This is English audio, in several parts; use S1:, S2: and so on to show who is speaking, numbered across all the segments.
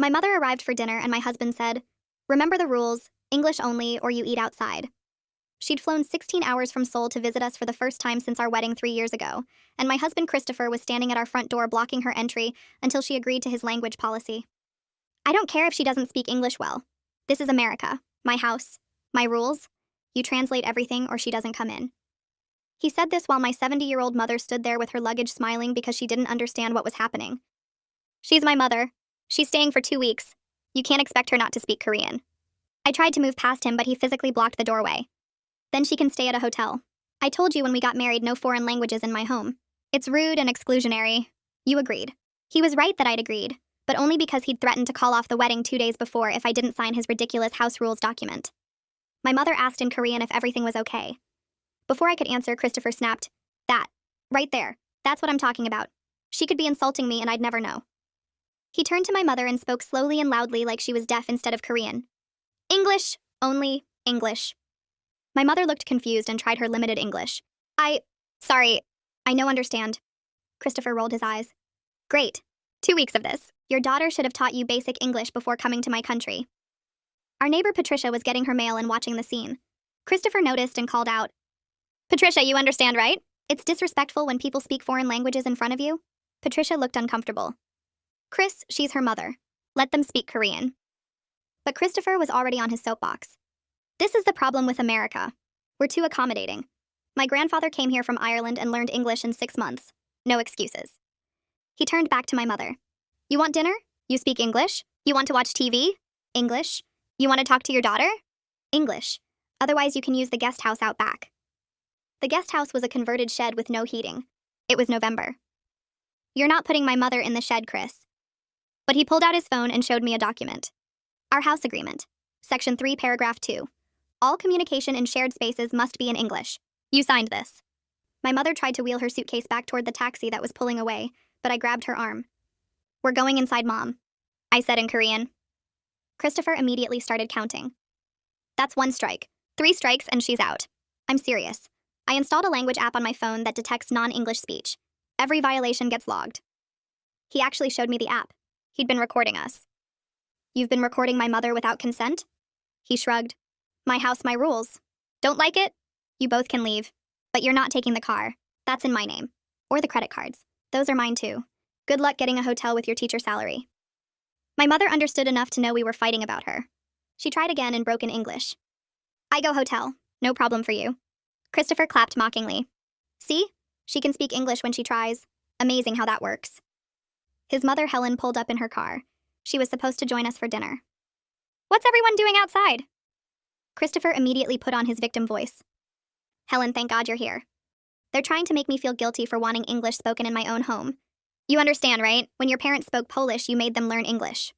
S1: My mother arrived for dinner and my husband said, "Remember the rules, English only or you eat outside." She'd flown 16 hours from Seoul to visit us for the first time since our wedding 3 years ago, and my husband Christopher was standing at our front door blocking her entry until she agreed to his language policy. I don't care if she doesn't speak English well. This is America, my house, my rules. You translate everything or she doesn't come in. He said this while my 70-year-old mother stood there with her luggage smiling because she didn't understand what was happening. She's my mother. She's staying for 2 weeks. You can't expect her not to speak Korean. I tried to move past him, but he physically blocked the doorway. Then she can stay at a hotel. I told you when we got married no foreign languages in my home. It's rude and exclusionary. You agreed. He was right that I'd agreed, but only because he'd threatened to call off the wedding 2 days before if I didn't sign his ridiculous house rules document. My mother asked in Korean if everything was okay. Before I could answer, Christopher snapped, "That. Right there. That's what I'm talking about. She could be insulting me and I'd never know." He turned to my mother and spoke slowly and loudly like she was deaf instead of Korean. "English, only English." My mother looked confused and tried her limited English. Sorry, I no understand." Christopher rolled his eyes. "Great. 2 weeks of this. Your daughter should have taught you basic English before coming to my country." Our neighbor Patricia was getting her mail and watching the scene. Christopher noticed and called out, "Patricia, you understand, right? It's disrespectful when people speak foreign languages in front of you." Patricia looked uncomfortable. "Chris, she's her mother. Let them speak Korean." But Christopher was already on his soapbox. "This is the problem with America. We're too accommodating. My grandfather came here from Ireland and learned English in 6 months. No excuses." He turned back to my mother. "You want dinner? You speak English? You want to watch TV? English? You want to talk to your daughter? English. Otherwise you can use the guest house out back." The guest house was a converted shed with no heating. It was November. "You're not putting my mother in the shed, Chris." But he pulled out his phone and showed me a document. Our house agreement. Section 3, paragraph 2. All communication in shared spaces must be in English. You signed this. My mother tried to wheel her suitcase back toward the taxi that was pulling away, but I grabbed her arm. "We're going inside, Mom," I said in Korean. Christopher immediately started counting. "That's 1 strike. 3 strikes and she's out. I'm serious. I installed a language app on my phone that detects non-English speech. Every violation gets logged." He actually showed me the app. He'd been recording us. "You've been recording my mother without consent?" He shrugged. "My house, my rules. Don't like it? You both can leave. But you're not taking the car. That's in my name. Or the credit cards. Those are mine too. Good luck getting a hotel with your teacher salary." My mother understood enough to know we were fighting about her. She tried again in broken English. "I go hotel. No problem for you." Christopher clapped mockingly. "See? She can speak English when she tries. Amazing how that works." His mother, Helen, pulled up in her car. She was supposed to join us for dinner. "What's everyone doing outside?" Christopher immediately put on his victim voice. "Helen, thank God you're here. They're trying to make me feel guilty for wanting English spoken in my own home. You understand, right? When your parents spoke Polish, you made them learn English."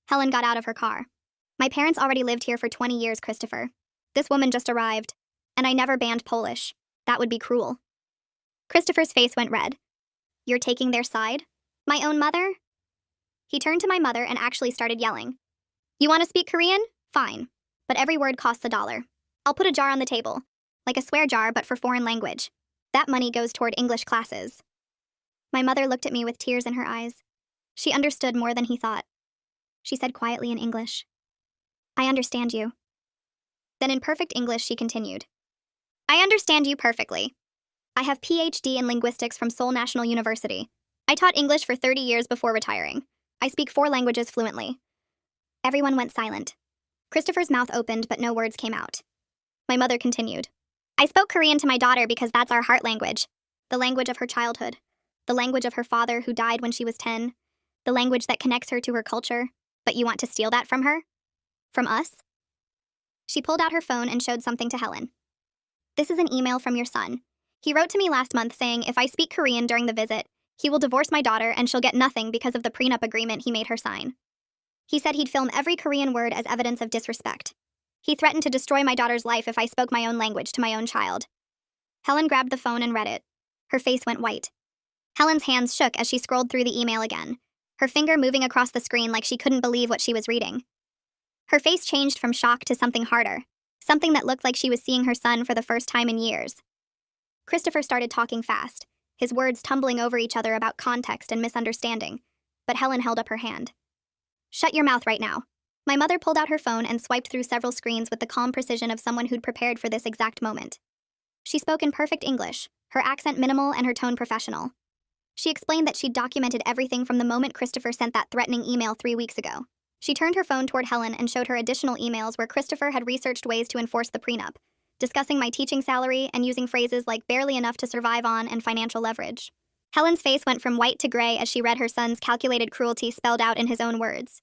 S1: Helen got out of her car. "My parents already lived here for 20 years, Christopher. This woman just arrived. And I never banned Polish. That would be cruel." Christopher's face went red. "You're taking their side? My own mother?" He turned to my mother and actually started yelling. "You want to speak Korean? Fine. But every word costs $1. I'll put a jar on the table. Like a swear jar, but for foreign language. That money goes toward English classes." My mother looked at me with tears in her eyes. She understood more than he thought. She said quietly in English, "I understand you." Then in perfect English she continued, "I understand you perfectly. I have PhD in linguistics from Seoul National University. I taught English for 30 years before retiring. I speak 4 languages fluently." Everyone went silent. Christopher's mouth opened, but no words came out. My mother continued, "I spoke Korean to my daughter because that's our heart language. The language of her childhood. The language of her father who died when she was 10. The language that connects her to her culture. But you want to steal that from her? From us?" She pulled out her phone and showed something to Helen. "This is an email from your son. He wrote to me last month saying if I speak Korean during the visit, he will divorce my daughter and she'll get nothing because of the prenup agreement he made her sign. He said he'd film every Korean word as evidence of disrespect. He threatened to destroy my daughter's life if I spoke my own language to my own child." Helen grabbed the phone and read it. Her face went white. Helen's hands shook as she scrolled through the email again, her finger moving across the screen like she couldn't believe what she was reading. Her face changed from shock to something harder, something that looked like she was seeing her son for the first time in years. Christopher started talking fast, his words tumbling over each other about context and misunderstanding, but Helen held up her hand. Shut your mouth right now. My mother pulled out her phone and swiped through several screens with the calm precision of someone who'd prepared for this exact moment. She spoke in perfect English, her accent minimal and her tone professional. She explained that she'd documented everything from the moment Christopher sent that threatening email 3 weeks ago. She turned her phone toward Helen and showed her additional emails where Christopher had researched ways to enforce the prenup, discussing my teaching salary and using phrases like barely enough to survive on and financial leverage. Helen's face went from white to gray as she read her son's calculated cruelty spelled out in his own words.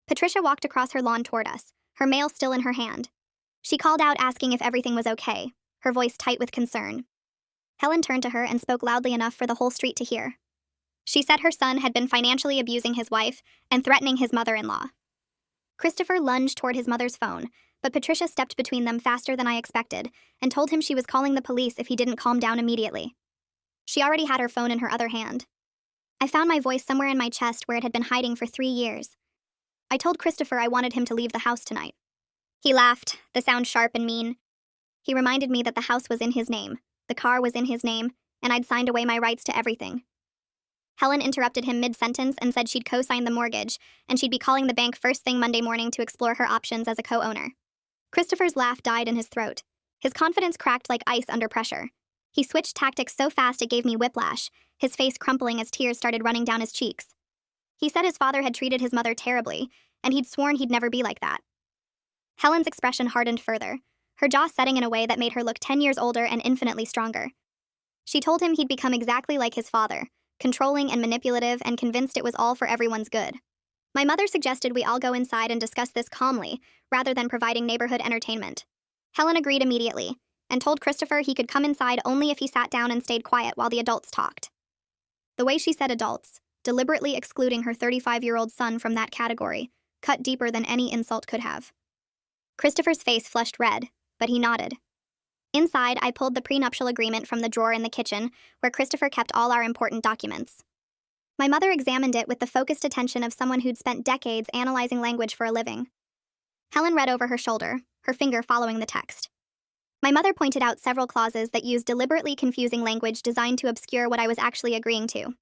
S1: Patricia walked across her lawn toward us, her mail still in her hand. She called out asking if everything was okay, her voice tight with concern. Helen turned to her and spoke loudly enough for the whole street to hear. She said her son had been financially abusing his wife and threatening his mother-in-law. Christopher lunged toward his mother's phone, but Patricia stepped between them faster than I expected and told him she was calling the police if he didn't calm down immediately. She already had her phone in her other hand. I found my voice somewhere in my chest where it had been hiding for 3 years. I told Christopher I wanted him to leave the house tonight. He laughed, the sound sharp and mean. He reminded me that the house was in his name, the car was in his name, and I'd signed away my rights to everything. Helen interrupted him mid-sentence and said she'd co-sign the mortgage, and she'd be calling the bank first thing Monday morning to explore her options as a co-owner. Christopher's laugh died in his throat. His confidence cracked like ice under pressure. He switched tactics so fast it gave me whiplash, his face crumpling as tears started running down his cheeks. He said his father had treated his mother terribly, and he'd sworn he'd never be like that. Helen's expression hardened further, her jaw setting in a way that made her look 10 years older and infinitely stronger. She told him he'd become exactly like his father, controlling and manipulative and convinced it was all for everyone's good. My mother suggested we all go inside and discuss this calmly, rather than providing neighborhood entertainment. Helen agreed immediately, and told Christopher he could come inside only if he sat down and stayed quiet while the adults talked. The way she said adults, deliberately excluding her 35-year-old son from that category, cut deeper than any insult could have. Christopher's face flushed red, but he nodded. Inside, I pulled the prenuptial agreement from the drawer in the kitchen, where Christopher kept all our important documents. My mother examined it with the focused attention of someone who'd spent decades analyzing language for a living. Helen read over her shoulder, her finger following the text. My mother pointed out several clauses that used deliberately confusing language designed to obscure what I was actually agreeing to.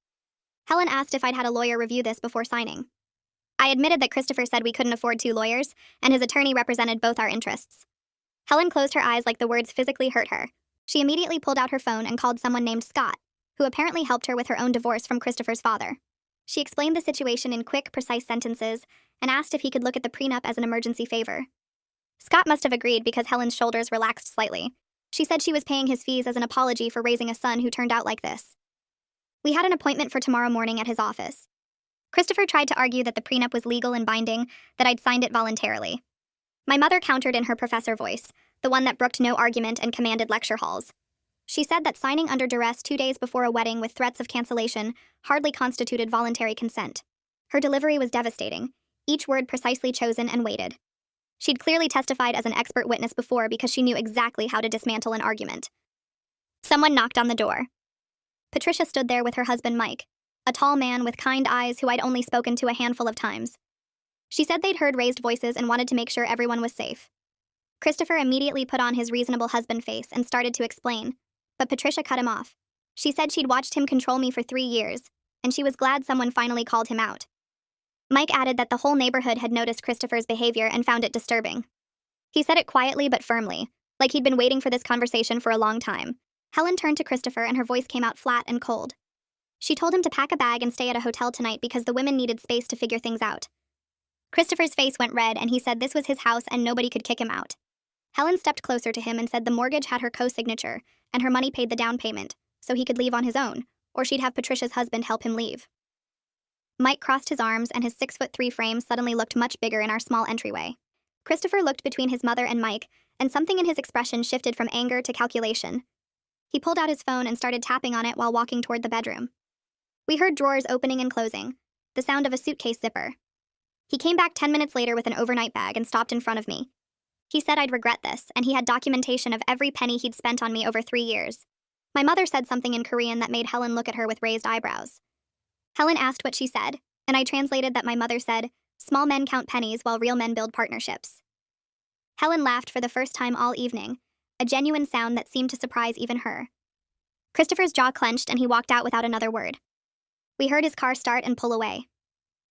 S1: Helen asked if I'd had a lawyer review this before signing. I admitted that Christopher said we couldn't afford 2 lawyers, and his attorney represented both our interests. Helen closed her eyes like the words physically hurt her. She immediately pulled out her phone and called someone named Scott, who apparently helped her with her own divorce from Christopher's father. She explained the situation in quick, precise sentences and asked if he could look at the prenup as an emergency favor. Scott must have agreed because Helen's shoulders relaxed slightly. She said she was paying his fees as an apology for raising a son who turned out like this. We had an appointment for tomorrow morning at his office. Christopher tried to argue that the prenup was legal and binding, that I'd signed it voluntarily. My mother countered in her professor voice, the one that brooked no argument and commanded lecture halls. She said that signing under duress 2 days before a wedding with threats of cancellation hardly constituted voluntary consent. Her delivery was devastating, each word precisely chosen and weighted. She'd clearly testified as an expert witness before because she knew exactly how to dismantle an argument. Someone knocked on the door. Patricia stood there with her husband Mike, a tall man with kind eyes who I'd only spoken to a handful of times. She said they'd heard raised voices and wanted to make sure everyone was safe. Christopher immediately put on his reasonable husband face and started to explain, but Patricia cut him off. She said she'd watched him control me for 3 years, and she was glad someone finally called him out. Mike added that the whole neighborhood had noticed Christopher's behavior and found it disturbing. He said it quietly but firmly, like he'd been waiting for this conversation for a long time. Helen turned to Christopher and her voice came out flat and cold. She told him to pack a bag and stay at a hotel tonight because the women needed space to figure things out. Christopher's face went red and he said this was his house and nobody could kick him out. Helen stepped closer to him and said the mortgage had her co-signature and her money paid the down payment, so he could leave on his own, or she'd have Patricia's husband help him leave. Mike crossed his arms and his 6'3" frame suddenly looked much bigger in our small entryway. Christopher looked between his mother and Mike, and something in his expression shifted from anger to calculation. He pulled out his phone and started tapping on it while walking toward the bedroom. We heard drawers opening and closing, the sound of a suitcase zipper. He came back 10 minutes later with an overnight bag and stopped in front of me. He said I'd regret this, and he had documentation of every penny he'd spent on me over 3 years. My mother said something in Korean that made Helen look at her with raised eyebrows. Helen asked what she said, and I translated that my mother said, "Small men count pennies while real men build partnerships." Helen laughed for the first time all evening, a genuine sound that seemed to surprise even her. Christopher's jaw clenched and he walked out without another word. We heard his car start and pull away.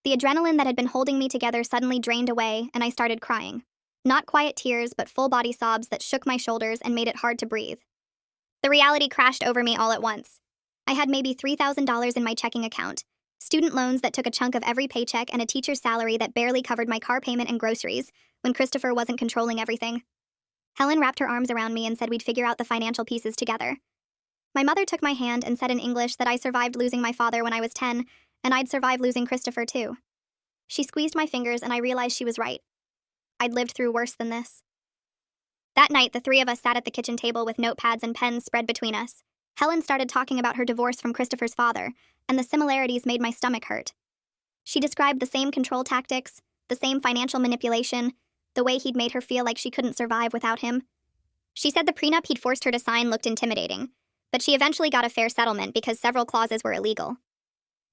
S1: The adrenaline that had been holding me together suddenly drained away, and I started crying. Not quiet tears, but full-body sobs that shook my shoulders and made it hard to breathe. The reality crashed over me all at once. I had maybe $3,000 in my checking account, student loans that took a chunk of every paycheck, and a teacher's salary that barely covered my car payment and groceries when Christopher wasn't controlling everything. Helen wrapped her arms around me and said we'd figure out the financial pieces together. My mother took my hand and said in English that I survived losing my father when I was 10, and I'd survive losing Christopher too. She squeezed my fingers and I realized she was right. I'd lived through worse than this. That night, the three of us sat at the kitchen table with notepads and pens spread between us. Helen started talking about her divorce from Christopher's father, and the similarities made my stomach hurt. She described the same control tactics, the same financial manipulation, the way he'd made her feel like she couldn't survive without him. She said the prenup he'd forced her to sign looked intimidating, but she eventually got a fair settlement because several clauses were illegal.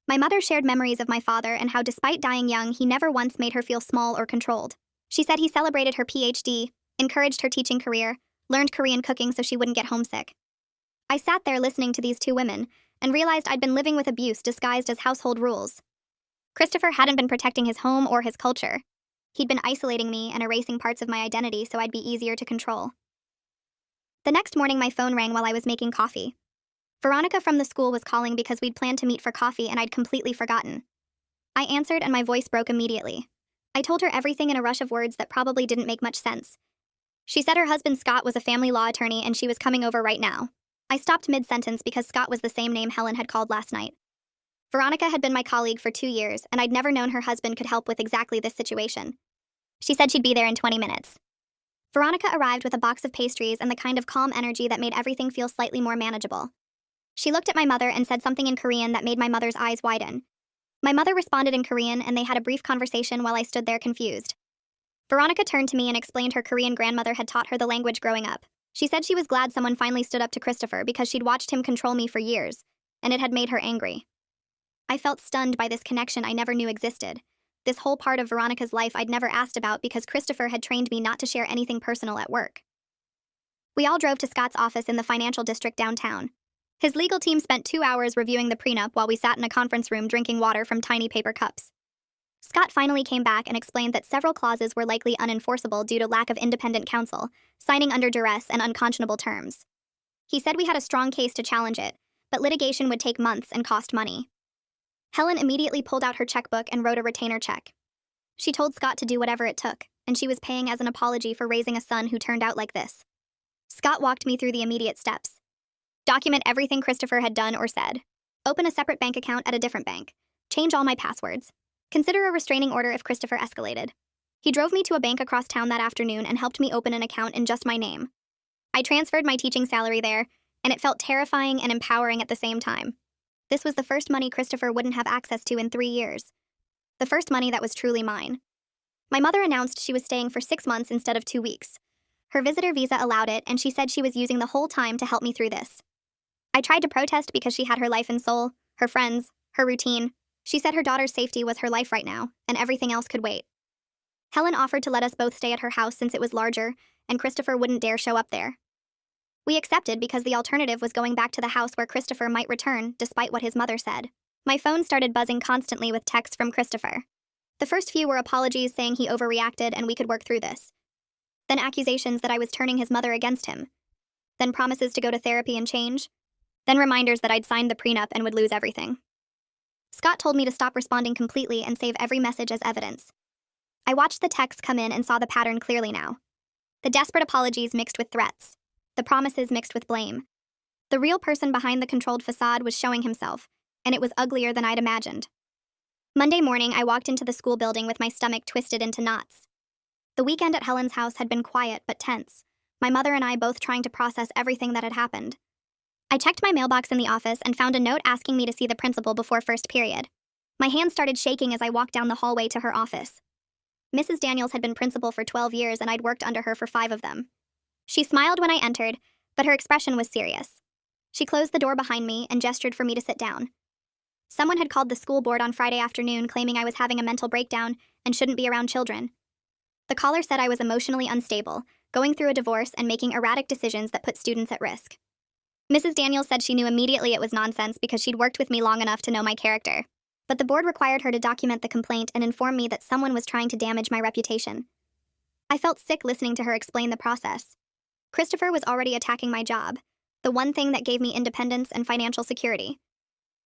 S1: My mother shared memories of my father and how despite dying young, he never once made her feel small or controlled. She said he celebrated her PhD, encouraged her teaching career, learned Korean cooking so she wouldn't get homesick. I sat there listening to these two women and realized I'd been living with abuse disguised as household rules. Christopher hadn't been protecting his home or his culture. He'd been isolating me and erasing parts of my identity so I'd be easier to control. The next morning, my phone rang while I was making coffee. Veronica from the school was calling because we'd planned to meet for coffee and I'd completely forgotten. I answered and my voice broke immediately. I told her everything in a rush of words that probably didn't make much sense. She said her husband Scott was a family law attorney and she was coming over right now. I stopped mid-sentence because Scott was the same name Helen had called last night. Veronica had been my colleague for 2 years, and I'd never known her husband could help with exactly this situation. She said she'd be there in 20 minutes. Veronica arrived with a box of pastries and the kind of calm energy that made everything feel slightly more manageable. She looked at my mother and said something in Korean that made my mother's eyes widen. My mother responded in Korean, and they had a brief conversation while I stood there confused. Veronica turned to me and explained her Korean grandmother had taught her the language growing up. She said she was glad someone finally stood up to Christopher because she'd watched him control me for years, and it had made her angry. I felt stunned by this connection I never knew existed. This whole part of Veronica's life I'd never asked about because Christopher had trained me not to share anything personal at work. We all drove to Scott's office in the financial district downtown. His legal team spent 2 hours reviewing the prenup while we sat in a conference room drinking water from tiny paper cups. Scott finally came back and explained that several clauses were likely unenforceable due to lack of independent counsel, signing under duress, and unconscionable terms. He said we had a strong case to challenge it, but litigation would take months and cost money. Helen immediately pulled out her checkbook and wrote a retainer check. She told Scott to do whatever it took, and she was paying as an apology for raising a son who turned out like this. Scott walked me through the immediate steps. Document everything Christopher had done or said. Open a separate bank account at a different bank. Change all my passwords. Consider a restraining order if Christopher escalated. He drove me to a bank across town that afternoon and helped me open an account in just my name. I transferred my teaching salary there, and it felt terrifying and empowering at the same time. This was the first money Christopher wouldn't have access to in 3 years. The first money that was truly mine. My mother announced she was staying for 6 months instead of 2 weeks. Her visitor visa allowed it, and she said she was using the whole time to help me through this. I tried to protest because she had her life and soul, her friends, her routine. She said her daughter's safety was her life right now, and everything else could wait. Helen offered to let us both stay at her house since it was larger, and Christopher wouldn't dare show up there. We accepted because the alternative was going back to the house where Christopher might return, despite what his mother said. My phone started buzzing constantly with texts from Christopher. The first few were apologies saying he overreacted and we could work through this. Then accusations that I was turning his mother against him. Then promises to go to therapy and change. Then reminders that I'd signed the prenup and would lose everything. Scott told me to stop responding completely and save every message as evidence. I watched the texts come in and saw the pattern clearly now. The desperate apologies mixed with threats. The promises mixed with blame. The real person behind the controlled facade was showing himself, and it was uglier than I'd imagined. Monday morning, I walked into the school building with my stomach twisted into knots. The weekend at Helen's house had been quiet but tense, my mother and I both trying to process everything that had happened. I checked my mailbox in the office and found a note asking me to see the principal before first period. My hands started shaking as I walked down the hallway to her office. Mrs. Daniels had been principal for 12 years and I'd worked under her for 5 of them. She smiled when I entered, but her expression was serious. She closed the door behind me and gestured for me to sit down. Someone had called the school board on Friday afternoon claiming I was having a mental breakdown and shouldn't be around children. The caller said I was emotionally unstable, going through a divorce and making erratic decisions that put students at risk. Mrs. Daniels said she knew immediately it was nonsense because she'd worked with me long enough to know my character. but the board required her to document the complaint and inform me that someone was trying to damage my reputation. I felt sick listening to her explain the process. Christopher was already attacking my job, the one thing that gave me independence and financial security.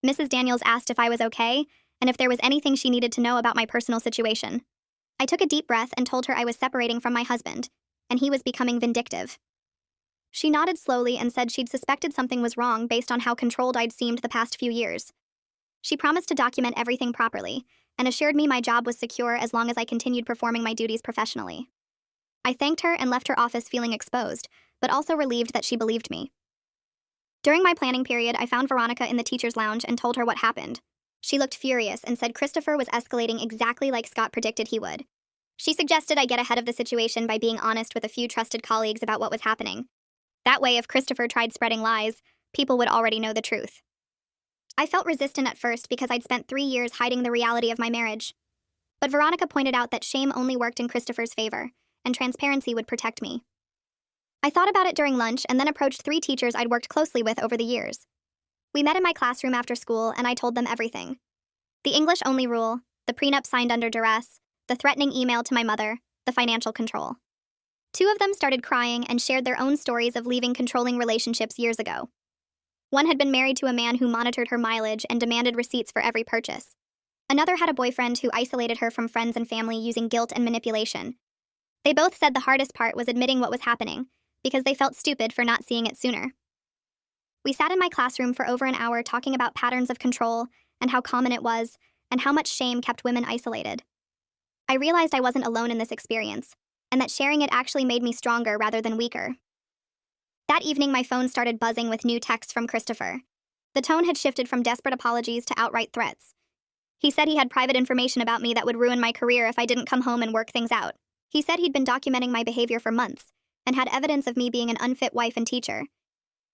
S1: Mrs. Daniels asked if I was okay and if there was anything she needed to know about my personal situation. I took a deep breath and told her I was separating from my husband, and he was becoming vindictive. She nodded slowly and said she'd suspected something was wrong based on how controlled I'd seemed the past few years. She promised to document everything properly and assured me my job was secure as long as I continued performing my duties professionally. I thanked her and left her office feeling exposed, but also relieved that she believed me. During my planning period, I found Veronica in the teacher's lounge and told her what happened. She looked furious and said Christopher was escalating exactly like Scott predicted he would. She suggested I get ahead of the situation by being honest with a few trusted colleagues about what was happening. That way, if Christopher tried spreading lies, people would already know the truth. I felt resistant at first because I'd spent 3 years hiding the reality of my marriage. But Veronica pointed out that shame only worked in Christopher's favor, and transparency would protect me. I thought about it during lunch and then approached 3 teachers I'd worked closely with over the years. We met in my classroom after school and I told them everything. The English-only rule, the prenup signed under duress, the threatening email to my mother, the financial control. 2 of them started crying and shared their own stories of leaving controlling relationships years ago. One had been married to a man who monitored her mileage and demanded receipts for every purchase. Another had a boyfriend who isolated her from friends and family using guilt and manipulation. They both said the hardest part was admitting what was happening, because they felt stupid for not seeing it sooner. We sat in my classroom for over an hour talking about patterns of control and how common it was, and how much shame kept women isolated. I realized I wasn't alone in this experience, and that sharing it actually made me stronger rather than weaker. That evening, my phone started buzzing with new texts from Christopher. The tone had shifted from desperate apologies to outright threats. He said he had private information about me that would ruin my career if I didn't come home and work things out. He said he'd been documenting my behavior for months, and had evidence of me being an unfit wife and teacher.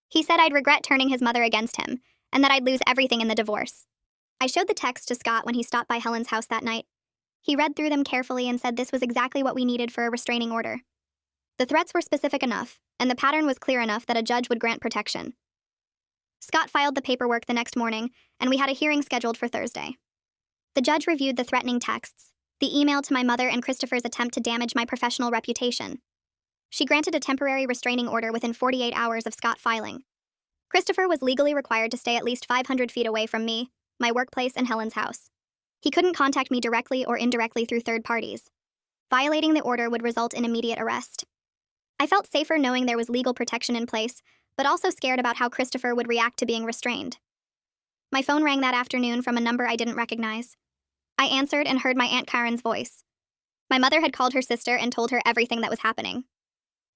S1: He said I'd regret turning his mother against him, and that I'd lose everything in the divorce. I showed the text to Scott when he stopped by Helen's house that night. He read through them carefully and said this was exactly what we needed for a restraining order. The threats were specific enough, and the pattern was clear enough that a judge would grant protection. Scott filed the paperwork the next morning, and we had a hearing scheduled for Thursday. The judge reviewed the threatening texts, the email to my mother, and Christopher's attempt to damage my professional reputation. She granted a temporary restraining order within 48 hours of Scott filing. Christopher was legally required to stay at least 500 feet away from me, my workplace, and Helen's house. He couldn't contact me directly or indirectly through third parties. Violating the order would result in immediate arrest. I felt safer knowing there was legal protection in place, but also scared about how Christopher would react to being restrained. My phone rang that afternoon from a number I didn't recognize. I answered and heard my Aunt Karen's voice. My mother had called her sister and told her everything that was happening.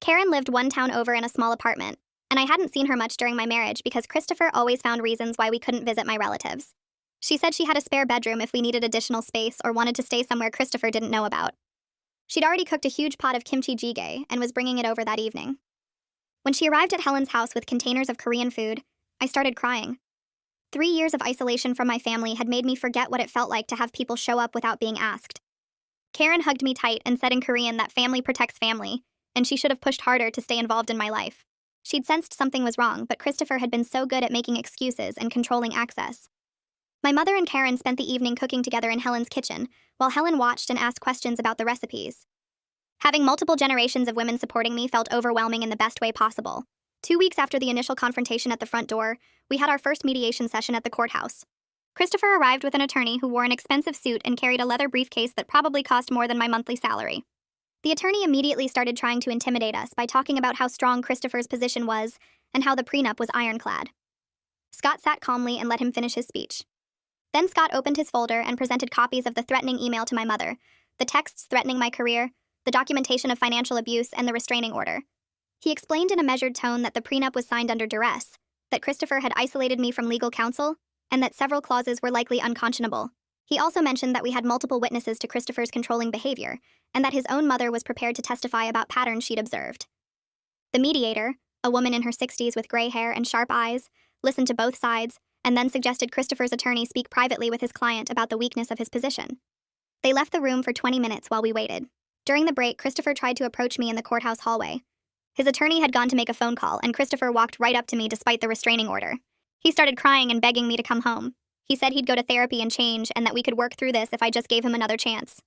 S1: Karen lived one town over in a small apartment, and I hadn't seen her much during my marriage because Christopher always found reasons why we couldn't visit my relatives. She said she had a spare bedroom if we needed additional space or wanted to stay somewhere Christopher didn't know about. She'd already cooked a huge pot of kimchi jjigae and was bringing it over that evening. When she arrived at Helen's house with containers of Korean food, I started crying. 3 years of isolation from my family had made me forget what it felt like to have people show up without being asked. Karen hugged me tight and said in Korean that family protects family, and she should have pushed harder to stay involved in my life. She'd sensed something was wrong, but Christopher had been so good at making excuses and controlling access. My mother and Karen spent the evening cooking together in Helen's kitchen, while Helen watched and asked questions about the recipes. Having multiple generations of women supporting me felt overwhelming in the best way possible. 2 weeks after the initial confrontation at the front door, we had our first mediation session at the courthouse. Christopher arrived with an attorney who wore an expensive suit and carried a leather briefcase that probably cost more than my monthly salary. The attorney immediately started trying to intimidate us by talking about how strong Christopher's position was and how the prenup was ironclad. Scott sat calmly and let him finish his speech. Then Scott opened his folder and presented copies of the threatening email to my mother, the texts threatening my career, the documentation of financial abuse, and the restraining order. He explained in a measured tone that the prenup was signed under duress, that Christopher had isolated me from legal counsel, and that several clauses were likely unconscionable. He also mentioned that we had multiple witnesses to Christopher's controlling behavior, and that his own mother was prepared to testify about patterns she'd observed. The mediator, a woman in her 60s with gray hair and sharp eyes, listened to both sides, and then suggested Christopher's attorney speak privately with his client about the weakness of his position. They left the room for 20 minutes while we waited. During the break, Christopher tried to approach me in the courthouse hallway. His attorney had gone to make a phone call, and Christopher walked right up to me despite the restraining order. He started crying and begging me to come home. He said he'd go to therapy and change, and that we could work through this if I just gave him another chance.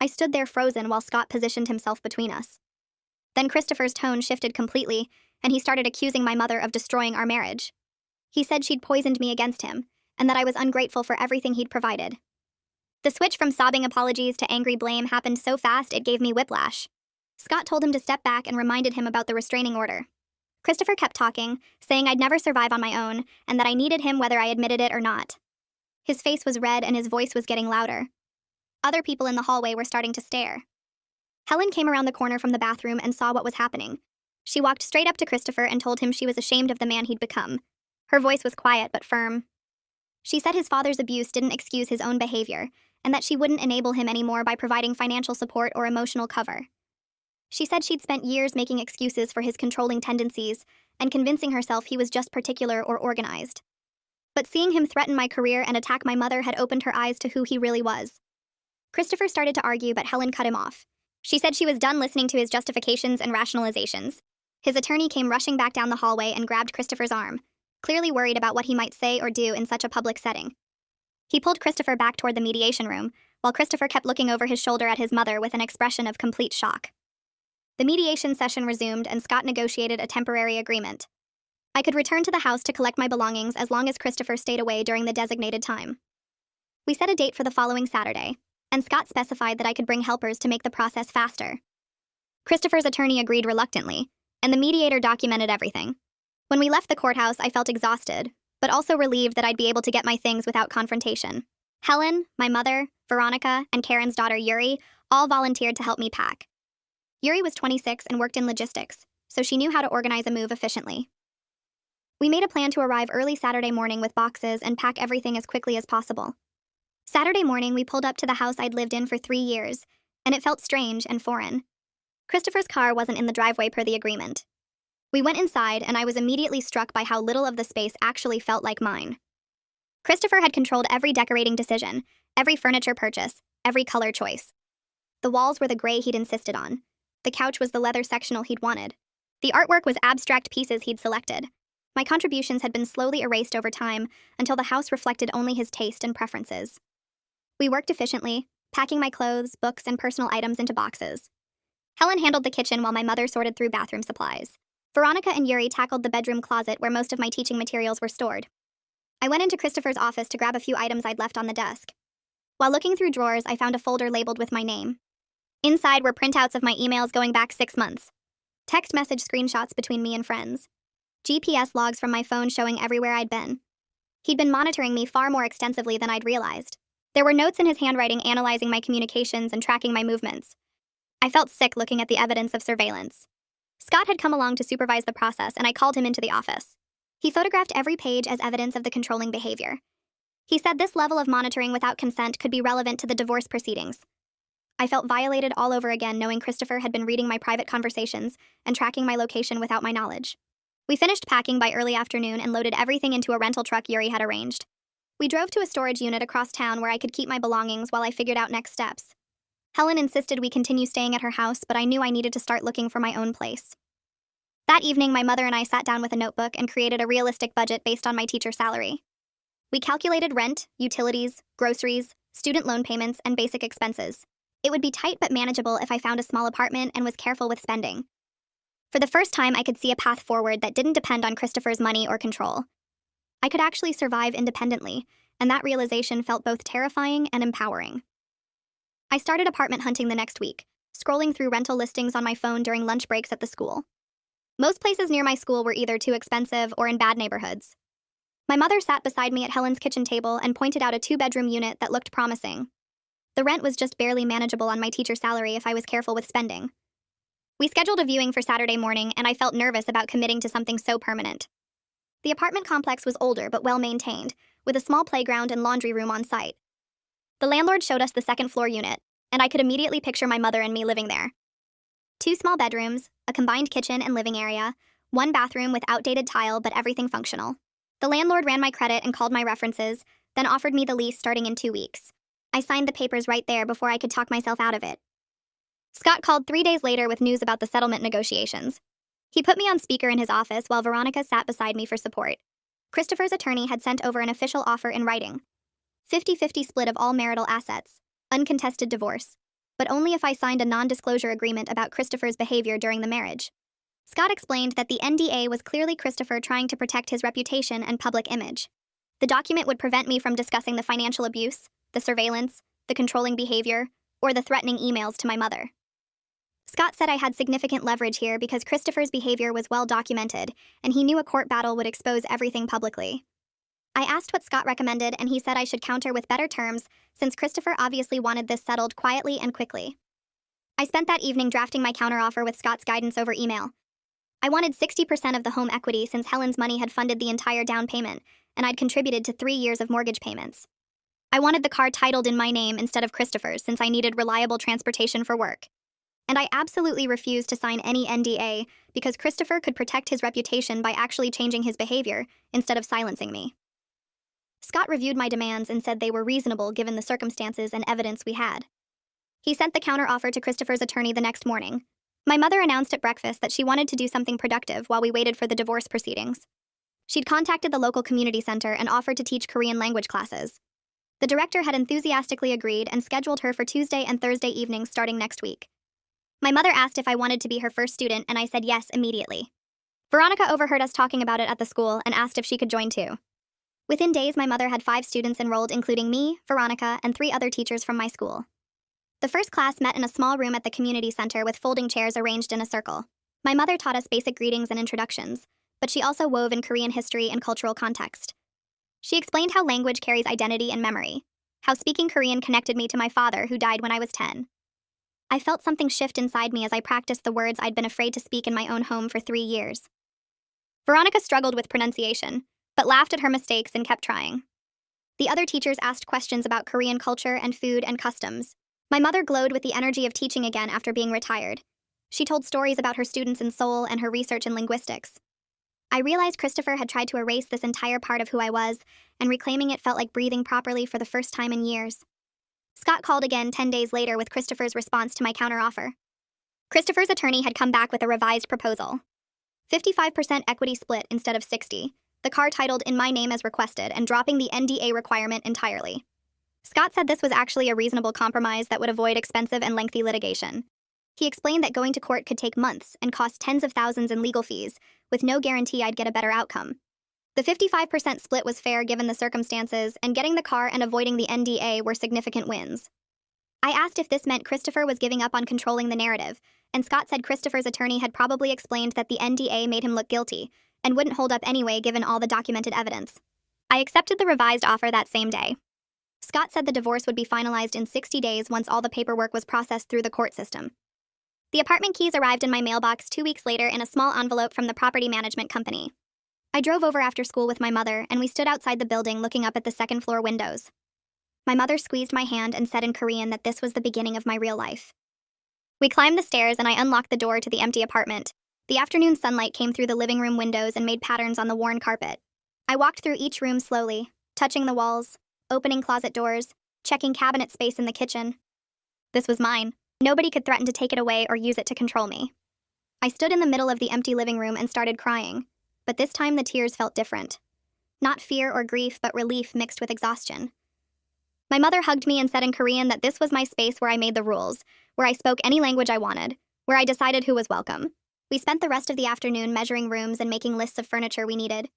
S1: I stood there frozen while Scott positioned himself between us. Then Christopher's tone shifted completely, and he started accusing my mother of destroying our marriage. He said she'd poisoned me against him, and that I was ungrateful for everything he'd provided. The switch from sobbing apologies to angry blame happened so fast it gave me whiplash. Scott told him to step back and reminded him about the restraining order. Christopher kept talking, saying I'd never survive on my own, and that I needed him whether I admitted it or not. His face was red and his voice was getting louder. Other people in the hallway were starting to stare. Helen came around the corner from the bathroom and saw what was happening. She walked straight up to Christopher and told him she was ashamed of the man he'd become. Her voice was quiet but firm. She said his father's abuse didn't excuse his own behavior, and that she wouldn't enable him anymore by providing financial support or emotional cover. She said she'd spent years making excuses for his controlling tendencies and convincing herself he was just particular or organized. But seeing him threaten my career and attack my mother had opened her eyes to who he really was. Christopher started to argue, but Helen cut him off. She said she was done listening to his justifications and rationalizations. His attorney came rushing back down the hallway and grabbed Christopher's arm, clearly worried about what he might say or do in such a public setting. He pulled Christopher back toward the mediation room, while Christopher kept looking over his shoulder at his mother with an expression of complete shock. The mediation session resumed, and Scott negotiated a temporary agreement. I could return to the house to collect my belongings as long as Christopher stayed away during the designated time. We set a date for the following Saturday, and Scott specified that I could bring helpers to make the process faster. Christopher's attorney agreed reluctantly, and the mediator documented everything. When we left the courthouse, I felt exhausted, but also relieved that I'd be able to get my things without confrontation. Helen, my mother, Veronica, and Karen's daughter Yuri all volunteered to help me pack. Yuri was 26 and worked in logistics, so she knew how to organize a move efficiently. We made a plan to arrive early Saturday morning with boxes and pack everything as quickly as possible. Saturday morning, we pulled up to the house I'd lived in for 3 years, and it felt strange and foreign. Christopher's car wasn't in the driveway per the agreement. We went inside, and I was immediately struck by how little of the space actually felt like mine. Christopher had controlled every decorating decision, every furniture purchase, every color choice. The walls were the gray he'd insisted on. The couch was the leather sectional he'd wanted. The artwork was abstract pieces he'd selected. My contributions had been slowly erased over time until the house reflected only his taste and preferences. We worked efficiently, packing my clothes, books, and personal items into boxes. Helen handled the kitchen while my mother sorted through bathroom supplies. Veronica and Yuri tackled the bedroom closet where most of my teaching materials were stored. I went into Christopher's office to grab a few items I'd left on the desk. While looking through drawers, I found a folder labeled with my name. Inside were printouts of my emails going back 6 months, text message screenshots between me and friends, GPS logs from my phone showing everywhere I'd been. He'd been monitoring me far more extensively than I'd realized. There were notes in his handwriting analyzing my communications and tracking my movements. I felt sick looking at the evidence of surveillance. Scott had come along to supervise the process, and I called him into the office. He photographed every page as evidence of the controlling behavior. He said this level of monitoring without consent could be relevant to the divorce proceedings. I felt violated all over again knowing Christopher had been reading my private conversations and tracking my location without my knowledge. We finished packing by early afternoon and loaded everything into a rental truck Yuri had arranged. We drove to a storage unit across town where I could keep my belongings while I figured out next steps. Helen insisted we continue staying at her house, but I knew I needed to start looking for my own place. That evening, my mother and I sat down with a notebook and created a realistic budget based on my teacher salary. We calculated rent, utilities, groceries, student loan payments, and basic expenses. It would be tight but manageable if I found a small apartment and was careful with spending. For the first time, I could see a path forward that didn't depend on Christopher's money or control. I could actually survive independently, and that realization felt both terrifying and empowering. I started apartment hunting the next week, scrolling through rental listings on my phone during lunch breaks at the school. Most places near my school were either too expensive or in bad neighborhoods. My mother sat beside me at Helen's kitchen table and pointed out a 2-bedroom unit that looked promising. The rent was just barely manageable on my teacher salary if I was careful with spending. We scheduled a viewing for Saturday morning, and I felt nervous about committing to something so permanent. The apartment complex was older but well-maintained, with a small playground and laundry room on site. The landlord showed us the second-floor unit, and I could immediately picture my mother and me living there. 2 small bedrooms, a combined kitchen and living area, 1 bathroom with outdated tile but everything functional. The landlord ran my credit and called my references, then offered me the lease starting in 2 weeks. I signed the papers right there before I could talk myself out of it. Scott called 3 days later with news about the settlement negotiations. He put me on speaker in his office while Veronica sat beside me for support. Christopher's attorney had sent over an official offer in writing: 50-50 split of all marital assets, uncontested divorce, but only if I signed a non-disclosure agreement about Christopher's behavior during the marriage. Scott explained that the NDA was clearly Christopher trying to protect his reputation and public image. The document would prevent me from discussing the financial abuse, the surveillance, the controlling behavior, or the threatening emails to my mother. Scott said I had significant leverage here because Christopher's behavior was well documented, and he knew a court battle would expose everything publicly. I asked what Scott recommended, and he said I should counter with better terms, since Christopher obviously wanted this settled quietly and quickly. I spent that evening drafting my counteroffer with Scott's guidance over email. I wanted 60% of the home equity since Helen's money had funded the entire down payment, and I'd contributed to 3 years of mortgage payments. I wanted the car titled in my name instead of Christopher's since I needed reliable transportation for work. And I absolutely refused to sign any NDA because Christopher could protect his reputation by actually changing his behavior instead of silencing me. Scott reviewed my demands and said they were reasonable given the circumstances and evidence we had. He sent the counteroffer to Christopher's attorney the next morning. My mother announced at breakfast that she wanted to do something productive while we waited for the divorce proceedings. She'd contacted the local community center and offered to teach Korean language classes. The director had enthusiastically agreed and scheduled her for Tuesday and Thursday evenings starting next week. My mother asked if I wanted to be her first student, and I said yes immediately. Veronica overheard us talking about it at the school and asked if she could join too. Within days, my mother had 5 students enrolled, including me, Veronica, and 3 other teachers from my school. The first class met in a small room at the community center with folding chairs arranged in a circle. My mother taught us basic greetings and introductions, but she also wove in Korean history and cultural context. She explained how language carries identity and memory, how speaking Korean connected me to my father, who died when I was 10. I felt something shift inside me as I practiced the words I'd been afraid to speak in my own home for 3 years. Veronica struggled with pronunciation, but laughed at her mistakes and kept trying. The other teachers asked questions about Korean culture and food and customs. My mother glowed with the energy of teaching again after being retired. She told stories about her students in Seoul and her research in linguistics. I realized Christopher had tried to erase this entire part of who I was, and reclaiming it felt like breathing properly for the first time in years. Scott called again 10 days later with Christopher's response to my counteroffer. Christopher's attorney had come back with a revised proposal: 55% equity split instead of 60%, the car titled in my name as requested, and dropping the NDA requirement entirely. Scott said this was actually a reasonable compromise that would avoid expensive and lengthy litigation. He explained that going to court could take months and cost tens of thousands in legal fees, with no guarantee I'd get a better outcome. The 55% split was fair given the circumstances, and getting the car and avoiding the NDA were significant wins. I asked if this meant Christopher was giving up on controlling the narrative, and Scott said Christopher's attorney had probably explained that the NDA made him look guilty, and wouldn't hold up anyway given all the documented evidence. I accepted the revised offer that same day. Scott said the divorce would be finalized in 60 days once all the paperwork was processed through the court system. The apartment keys arrived in my mailbox 2 weeks later in a small envelope from the property management company. I drove over after school with my mother, and we stood outside the building looking up at the second-floor windows. My mother squeezed my hand and said in Korean that this was the beginning of my real life. We climbed the stairs, and I unlocked the door to the empty apartment. The afternoon sunlight came through the living room windows and made patterns on the worn carpet. I walked through each room slowly, touching the walls, opening closet doors, checking cabinet space in the kitchen. This was mine. Nobody could threaten to take it away or use it to control me. I stood in the middle of the empty living room and started crying, but this time the tears felt different. Not fear or grief, but relief mixed with exhaustion. My mother hugged me and said in Korean that this was my space where I made the rules, where I spoke any language I wanted, where I decided who was welcome. We spent the rest of the afternoon measuring rooms and making lists of furniture we needed.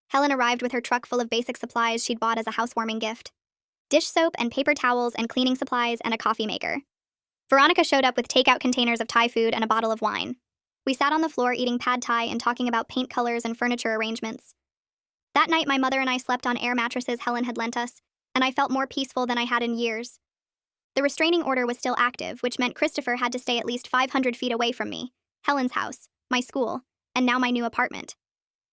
S1: Helen arrived with her truck full of basic supplies she'd bought as a housewarming gift: dish soap and paper towels and cleaning supplies and a coffee maker. Veronica showed up with takeout containers of Thai food and a bottle of wine. We sat on the floor eating pad Thai and talking about paint colors and furniture arrangements. That night, my mother and I slept on air mattresses Helen had lent us, and I felt more peaceful than I had in years. The restraining order was still active, which meant Christopher had to stay at least 500 feet away from me, Helen's house, my school, and now my new apartment.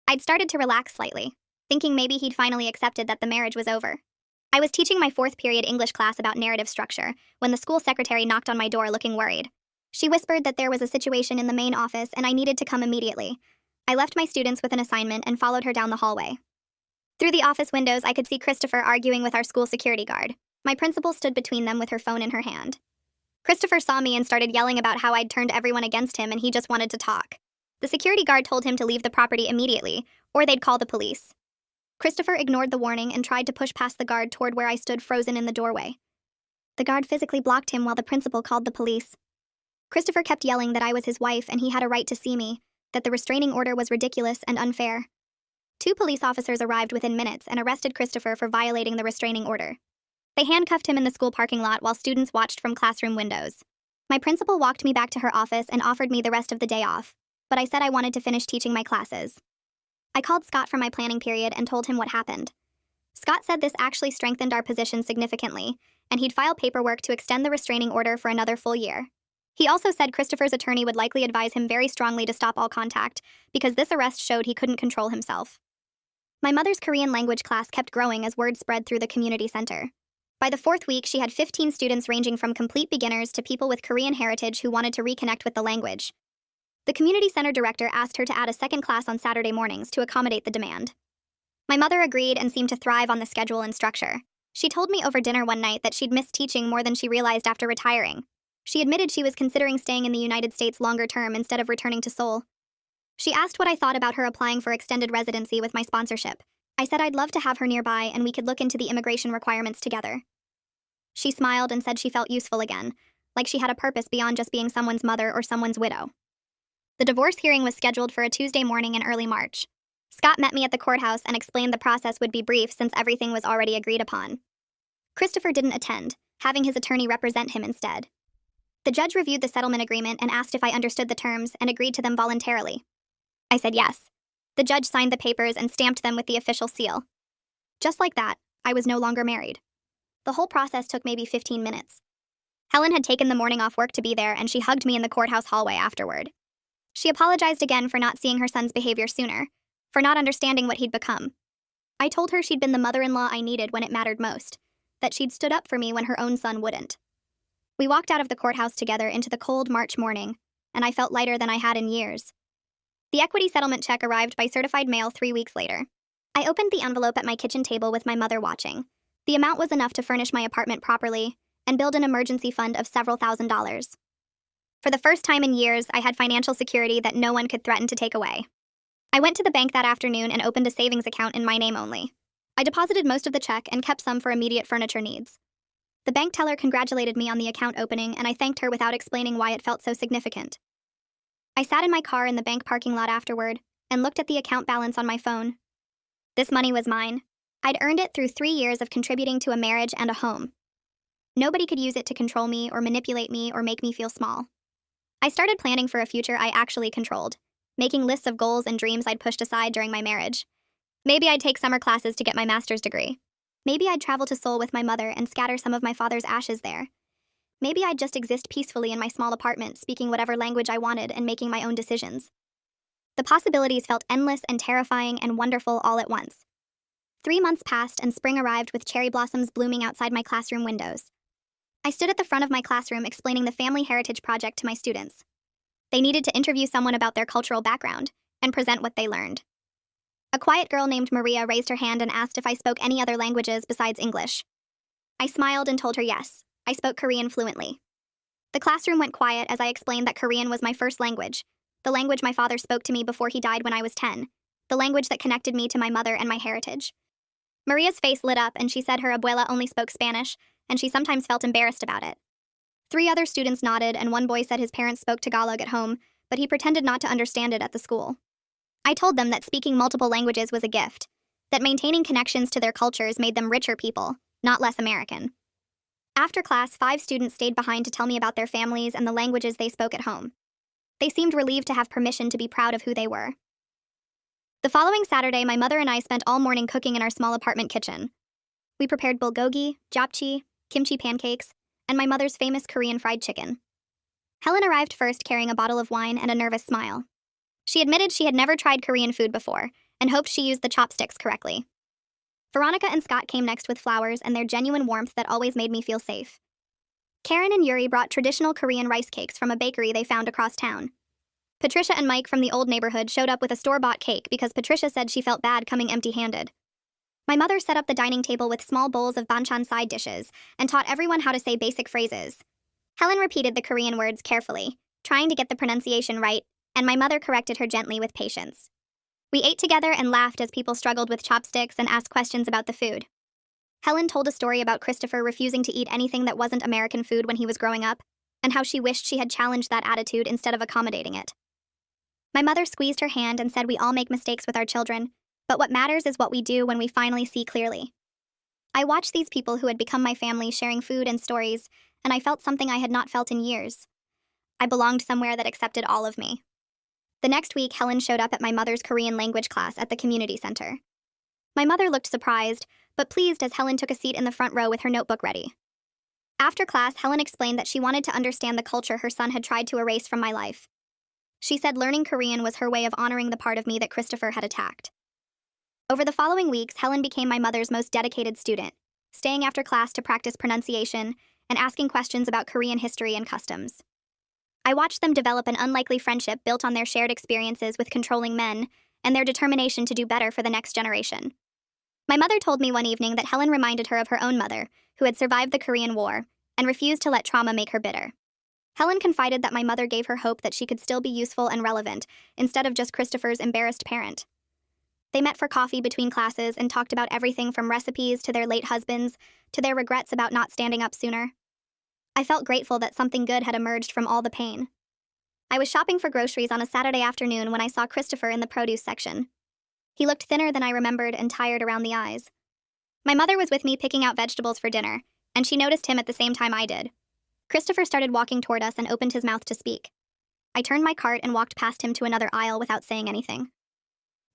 S1: I'd started to relax slightly, thinking maybe he'd finally accepted that the marriage was over. I was teaching my 4th period English class about narrative structure when the school secretary knocked on my door looking worried. She whispered that there was a situation in the main office and I needed to come immediately. I left my students with an assignment and followed her down the hallway. Through the office windows, I could see Christopher arguing with our school security guard. My principal stood between them with her phone in her hand. Christopher saw me and started yelling about how I'd turned everyone against him and he just wanted to talk. The security guard told him to leave the property immediately, or they'd call the police. Christopher ignored the warning and tried to push past the guard toward where I stood frozen in the doorway. The guard physically blocked him while the principal called the police. Christopher kept yelling that I was his wife and he had a right to see me, that the restraining order was ridiculous and unfair. 2 police officers arrived within minutes and arrested Christopher for violating the restraining order. They handcuffed him in the school parking lot while students watched from classroom windows. My principal walked me back to her office and offered me the rest of the day off, but I said I wanted to finish teaching my classes. I called Scott for my planning period and told him what happened. Scott said this actually strengthened our position significantly, and he'd file paperwork to extend the restraining order for another full year. He also said Christopher's attorney would likely advise him very strongly to stop all contact, because this arrest showed he couldn't control himself. My mother's Korean language class kept growing as word spread through the community center. By the 4th week, she had 15 students ranging from complete beginners to people with Korean heritage who wanted to reconnect with the language. The community center director asked her to add a second class on Saturday mornings to accommodate the demand. My mother agreed and seemed to thrive on the schedule and structure. She told me over dinner one night that she'd missed teaching more than she realized after retiring. She admitted she was considering staying in the United States longer term instead of returning to Seoul. She asked what I thought about her applying for extended residency with my sponsorship. I said I'd love to have her nearby and we could look into the immigration requirements together. She smiled and said she felt useful again, like she had a purpose beyond just being someone's mother or someone's widow. The divorce hearing was scheduled for a Tuesday morning in early March. Scott met me at the courthouse and explained the process would be brief since everything was already agreed upon. Christopher didn't attend, having his attorney represent him instead. The judge reviewed the settlement agreement and asked if I understood the terms and agreed to them voluntarily. I said yes. The judge signed the papers and stamped them with the official seal. Just like that, I was no longer married. The whole process took maybe 15 minutes. Helen had taken the morning off work to be there, and she hugged me in the courthouse hallway afterward. She apologized again for not seeing her son's behavior sooner, for not understanding what he'd become. I told her she'd been the mother-in-law I needed when it mattered most, that she'd stood up for me when her own son wouldn't. We walked out of the courthouse together into the cold March morning, and I felt lighter than I had in years. The equity settlement check arrived by certified mail 3 weeks later. I opened the envelope at my kitchen table with my mother watching. The amount was enough to furnish my apartment properly and build an emergency fund of several $1,000s. For the first time in years, I had financial security that no one could threaten to take away. I went to the bank that afternoon and opened a savings account in my name only. I deposited most of the check and kept some for immediate furniture needs. The bank teller congratulated me on the account opening, and I thanked her without explaining why it felt so significant. I sat in my car in the bank parking lot afterward and looked at the account balance on my phone. This money was mine. I'd earned it through 3 years of contributing to a marriage and a home. Nobody could use it to control me or manipulate me or make me feel small. I started planning for a future I actually controlled, making lists of goals and dreams I'd pushed aside during my marriage. Maybe I'd take summer classes to get my master's degree. Maybe I'd travel to Seoul with my mother and scatter some of my father's ashes there. Maybe I'd just exist peacefully in my small apartment, speaking whatever language I wanted and making my own decisions. The possibilities felt endless and terrifying and wonderful all at once. 3 months passed and spring arrived with cherry blossoms blooming outside my classroom windows. I stood at the front of my classroom explaining the Family Heritage Project to my students. They needed to interview someone about their cultural background and present what they learned. A quiet girl named Maria raised her hand and asked if I spoke any other languages besides English. I smiled and told her yes, I spoke Korean fluently. The classroom went quiet as I explained that Korean was my first language, the language my father spoke to me before he died when I was 10, the language that connected me to my mother and my heritage. Maria's face lit up and she said her abuela only spoke Spanish, and she sometimes felt embarrassed about it. 3 other students nodded, and one boy said his parents spoke Tagalog at home, but he pretended not to understand it at the school. I told them that speaking multiple languages was a gift, that maintaining connections to their cultures made them richer people, not less American. After class, 5 students stayed behind to tell me about their families and the languages they spoke at home. They seemed relieved to have permission to be proud of who they were. The following Saturday, my mother and I spent all morning cooking in our small apartment kitchen. We prepared bulgogi, japchae, kimchi pancakes, and my mother's famous Korean fried chicken. Helen arrived first carrying a bottle of wine and a nervous smile. She admitted she had never tried Korean food before and hoped she used the chopsticks correctly. Veronica and Scott came next with flowers and their genuine warmth that always made me feel safe. Karen and Yuri brought traditional Korean rice cakes from a bakery they found across town. Patricia and Mike from the old neighborhood showed up with a store-bought cake because Patricia said she felt bad coming empty-handed. My mother set up the dining table with small bowls of banchan side dishes and taught everyone how to say basic phrases. Helen repeated the Korean words carefully, trying to get the pronunciation right, and my mother corrected her gently with patience. We ate together and laughed as people struggled with chopsticks and asked questions about the food. Helen told a story about Christopher refusing to eat anything that wasn't American food when he was growing up, and how she wished she had challenged that attitude instead of accommodating it. My mother squeezed her hand and said we all make mistakes with our children, but what matters is what we do when we finally see clearly. I watched these people who had become my family sharing food and stories, and I felt something I had not felt in years. I belonged somewhere that accepted all of me. The next week, Helen showed up at my mother's Korean language class at the community center. My mother looked surprised, but pleased as Helen took a seat in the front row with her notebook ready. After class, Helen explained that she wanted to understand the culture her son had tried to erase from my life. She said learning Korean was her way of honoring the part of me that Christopher had attacked. Over the following weeks, Helen became my mother's most dedicated student, staying after class to practice pronunciation and asking questions about Korean history and customs. I watched them develop an unlikely friendship built on their shared experiences with controlling men and their determination to do better for the next generation. My mother told me one evening that Helen reminded her of her own mother, who had survived the Korean War and refused to let trauma make her bitter. Helen confided that my mother gave her hope that she could still be useful and relevant, instead of just Christopher's embarrassed parent. They met for coffee between classes and talked about everything from recipes to their late husbands to their regrets about not standing up sooner. I felt grateful that something good had emerged from all the pain. I was shopping for groceries on a Saturday afternoon when I saw Christopher in the produce section. He looked thinner than I remembered and tired around the eyes. My mother was with me picking out vegetables for dinner, and she noticed him at the same time I did. Christopher started walking toward us and opened his mouth to speak. I turned my cart and walked past him to another aisle without saying anything.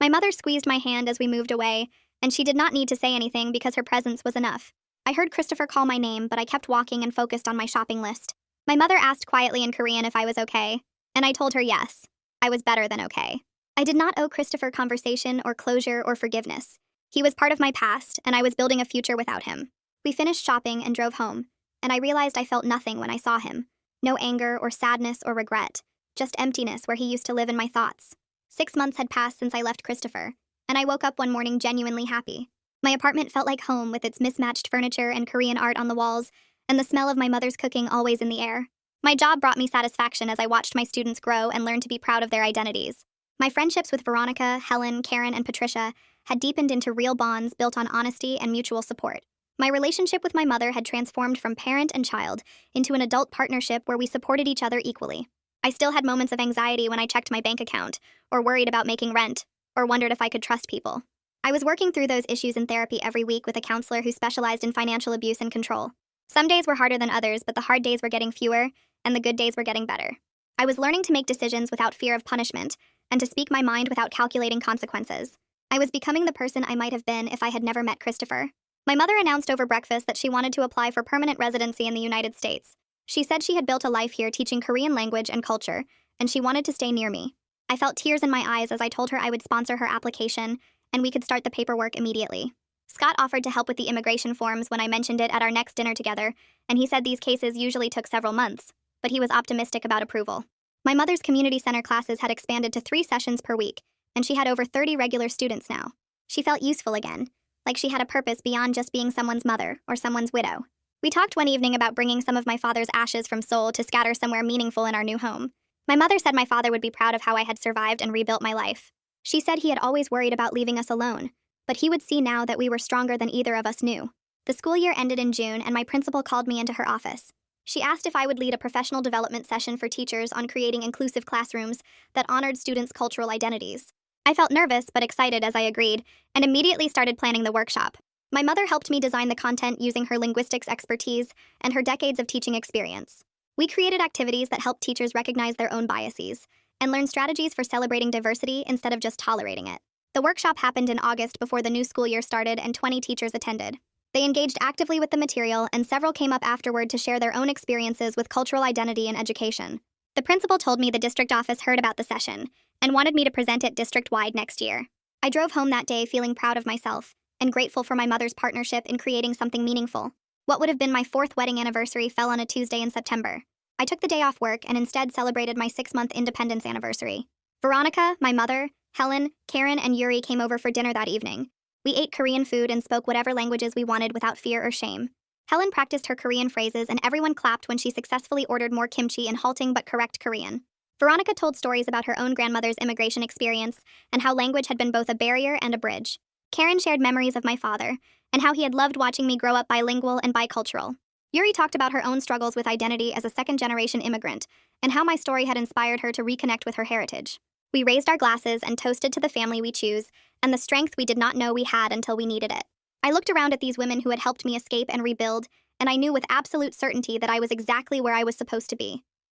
S1: My mother squeezed my hand as we moved away, and she did not need to say anything because her presence was enough. I heard Christopher call my name, but I kept walking and focused on my shopping list. My mother asked quietly in Korean if I was okay, and I told her yes. I was better than okay. I did not owe Christopher conversation or closure or forgiveness. He was part of my past, and I was building a future without him. We finished shopping and drove home, and I realized I felt nothing when I saw him. No anger or sadness or regret, just emptiness where he used to live in my thoughts. 6 months had passed since I left Christopher, and I woke up one morning genuinely happy. My apartment felt like home with its mismatched furniture and Korean art on the walls, and the smell of my mother's cooking always in the air. My job brought me satisfaction as I watched my students grow and learn to be proud of their identities. My friendships with Veronica, Helen, Karen, and Patricia had deepened into real bonds built on honesty and mutual support. My relationship with my mother had transformed from parent and child into an adult partnership where we supported each other equally. I still had moments of anxiety when I checked my bank account, or worried about making rent, or wondered if I could trust people. I was working through those issues in therapy every week with a counselor who specialized in financial abuse and control. Some days were harder than others, but the hard days were getting fewer, and the good days were getting better. I was learning to make decisions without fear of punishment, and to speak my mind without calculating consequences. I was becoming the person I might have been if I had never met Christopher. My mother announced over breakfast that she wanted to apply for permanent residency in the United States. She said she had built a life here teaching Korean language and culture, and she wanted to stay near me. I felt tears in my eyes as I told her I would sponsor her application, and we could start the paperwork immediately. Scott offered to help with the immigration forms when I mentioned it at our next dinner together, and he said these cases usually took several months, but he was optimistic about approval. My mother's community center classes had expanded to 3 sessions per week, and she had over 30 regular students now. She felt useful again, like she had a purpose beyond just being someone's mother or someone's widow. We talked one evening about bringing some of my father's ashes from Seoul to scatter somewhere meaningful in our new home. My mother said my father would be proud of how I had survived and rebuilt my life. She said he had always worried about leaving us alone, but he would see now that we were stronger than either of us knew. The school year ended in June, and my principal called me into her office. She asked if I would lead a professional development session for teachers on creating inclusive classrooms that honored students' cultural identities. I felt nervous but excited as I agreed, and immediately started planning the workshop. My mother helped me design the content using her linguistics expertise and her decades of teaching experience. We created activities that helped teachers recognize their own biases and learn strategies for celebrating diversity instead of just tolerating it. The workshop happened in August before the new school year started, and 20 teachers attended. They engaged actively with the material, and several came up afterward to share their own experiences with cultural identity in education. The principal told me the district office heard about the session and wanted me to present it district-wide next year. I drove home that day feeling proud of myself and grateful for my mother's partnership in creating something meaningful. What would have been my 4th wedding anniversary fell on a Tuesday in September. I took the day off work and instead celebrated my 6-month independence anniversary. Veronica, my mother, Helen, Karen, and Yuri came over for dinner that evening. We ate Korean food and spoke whatever languages we wanted without fear or shame. Helen practiced her Korean phrases, and everyone clapped when she successfully ordered more kimchi in halting but correct Korean. Veronica told stories about her own grandmother's immigration experience and how language had been both a barrier and a bridge. Karen shared memories of my father and how he had loved watching me grow up bilingual and bicultural. Yuri talked about her own struggles with identity as a second-generation immigrant and how my story had inspired her to reconnect with her heritage. We raised our glasses and toasted to the family we choose and the strength we did not know we had until we needed it. I looked around at these women who had helped me escape and rebuild, and I knew with absolute certainty that I was exactly where I was supposed to be.